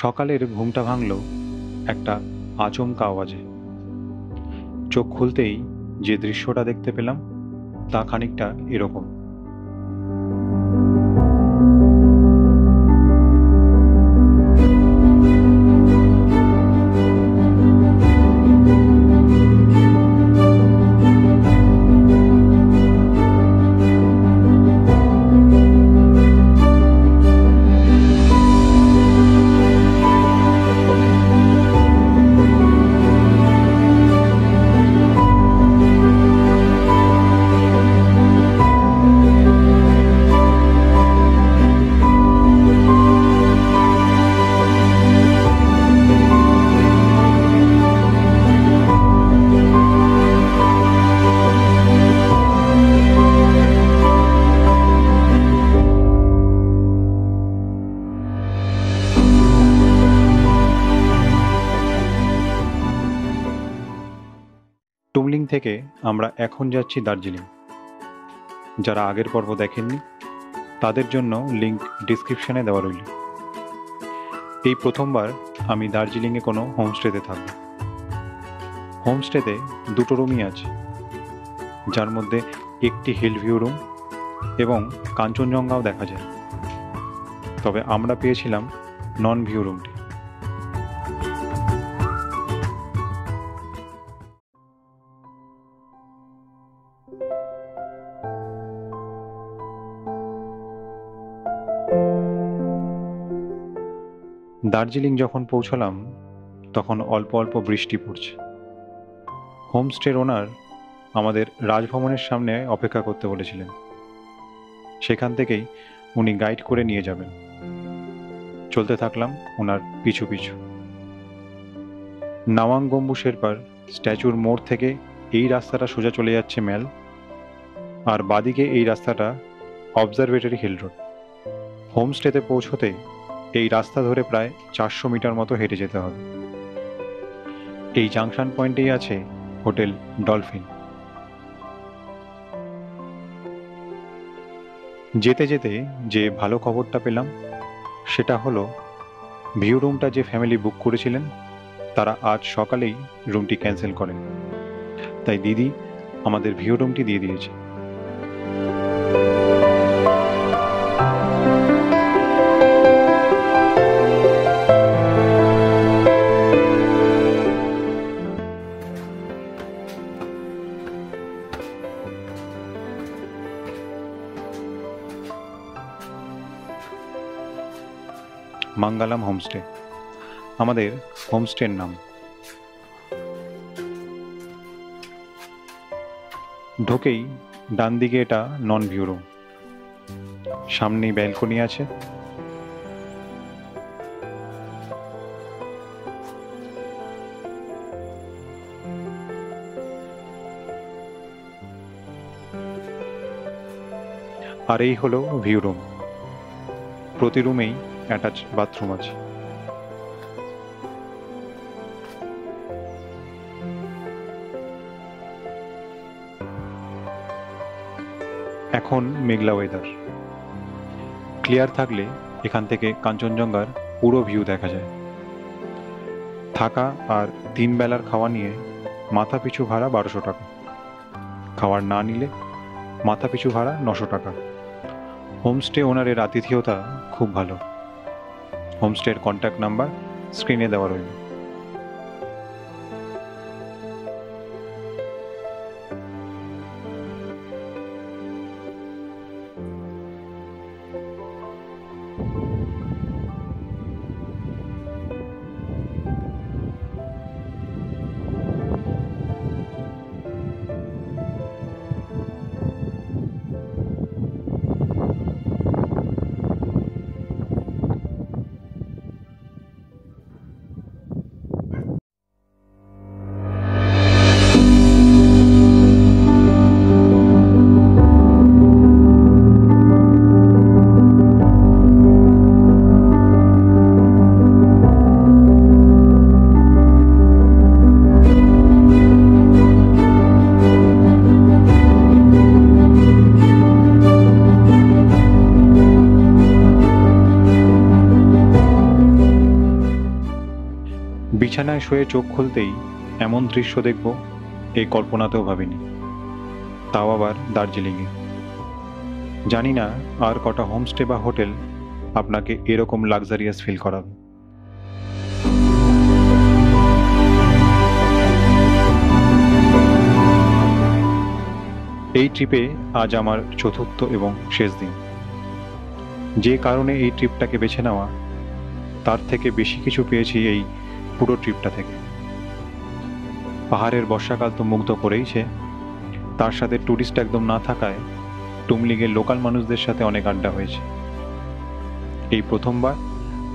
সকালের ঘুমটা ভাঙল একটা আচমকা আওয়াজে। চোখ খুলতেই যে দৃশ্যটা দেখতে পেলাম তা খানিকটা এরকম। টুমলিং থেকে আমরা এখন যাচ্ছি দার্জিলিং। যারা আগের পর্ব দেখেননি তাদের জন্য লিংক ডিসক্রিপশনে দেওয়া রইল। এই প্রথমবার আমি দার্জিলিংয়ে কোনো হোমস্টেতে থাকব। হোমস্টেতে দুটো রুমই আছে, যার মধ্যে একটি হিল ভিউ রুম এবং কাঞ্চনজঙ্ঘাও দেখা যায়। তবে আমরা পেয়েছিলাম নন ভিউ রুমটি। দার্জিলিং যখন পৌঁছলাম তখন অল্প অল্প বৃষ্টি পড়ছে। হোমস্টের ওনার আমাদের রাজভবনের সামনে অপেক্ষা করতে বলেছিলেন। সেখান থেকেই উনি গাইড করে নিয়ে যাবেন। চলতে থাকলাম ওনার পিছু পিছু। নাওয়াং গম্বু শেরপার স্ট্যাচুর মোড় থেকে এই রাস্তাটা সোজা চলে যাচ্ছে ম্যাল, আর বাদিকে এই রাস্তাটা অবজারভেটরি হিল রোড। হোমস্টেতে পৌঁছতে এই রাস্তা ধরে প্রায় 400 মিটার মতো হেঁটে যেতে হবে। এই জাংশন পয়েন্টেই আছে হোটেল ডলফিন। যেতে যেতে যে ভালো খবরটা পেলাম সেটা হলো ভিউ রুমটা যে ফ্যামিলি বুক করেছিলেন তারা আজ সকালেই রুমটি ক্যান্সেল করেন। তাই দিদি আমাদের ভিউ রুমটি দিয়ে দিয়েছে। মাঙ্গালাম হোমস্টে আমাদের হোমস্টের নাম। ঢোকেই ডান দিকে এটা নন ভিউ রুম, সামনেই ব্যালকনি আছে। আর এই হলো ভিউ রুম। প্রতি রুমেই অ্যাটাচ বাথরুম আছে। এখন মেঘলা ওয়েদার। ক্লিয়ার থাকলে এখান থেকে কাঞ্চনজঙ্ঘার পুরো ভিউ দেখা যায়। থাকা আর 3 বেলার খাওয়া নিয়ে মাথা পিছু ভাড়া 1200 টাকা। খাওয়ার না নিলে মাথা পিছু ভাড়া 900 টাকা। হোমস্টে ওনারের আতিথেয়তা খুব ভালো। হোমস্টের কন্ট্যাক্ট নাম্বার স্ক্রিনে দেওয়া রইল। বিছানায় শুয়ে চোখ খুলতেই এমন দৃশ্য দেখব এই কল্পনাতেও ভাবিনি, তাও আবার দার্জিলিংয়ে। জানি না আর কটা হোমস্টে বা হোটেল আপনাকে এরকম লাক্সারিয়াস ফিল করাবে। এই ট্রিপে আজ আমার চতুর্থ এবং শেষ দিন। যে কারণে এই ট্রিপটাকে বেছে নেওয়া, তার থেকে বেশি কিছু পেয়েছি এই পুরো ট্রিপটা থেকে। পাহাড়ের বর্ষাকাল তো মুগ্ধ করেইছে, তার সাথে ট্যুরিস্ট একদম না থাকায় টুমলিংয়ের লোকাল মানুষদের সাথে অনেক আড্ডা হয়েছে। এই প্রথমবার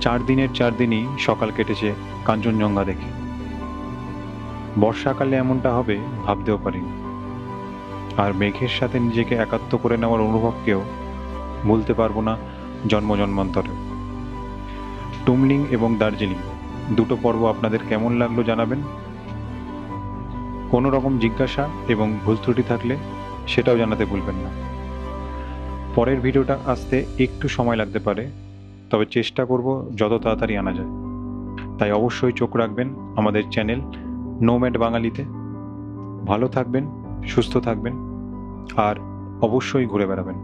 4 দিনের 4 দিনই সকাল কেটেছে কাঞ্চনজঙ্ঘা দেখে। বর্ষাকালে এমনটা হবে ভাবতেও পারিনি। আর মেঘের সাথে নিজেকে একাত্ম করে নেওয়ার অনুভবকেও ভুলতে পারবো না জন্ম জন্মান্তরে। টুমলিং এবং দার্জিলিং দুটো পর্ব আপনাদের কেমন লাগলো জানাবেন। কোনো রকম জিজ্ঞাসা এবং ভুল ত্রুটি থাকলে সেটাও জানাতে ভুলবেন না। পরের ভিডিওটা আসতে একটু সময় লাগতে পারে, তবে চেষ্টা করব যত তাড়াতাড়ি আনা যায়। তাই অবশ্যই চোখ রাখবেন আমাদের চ্যানেল নোম্যাড বাঙালিতে। ভালো থাকবেন, সুস্থ থাকবেন, আর অবশ্যই ঘুরে বেড়াবেন।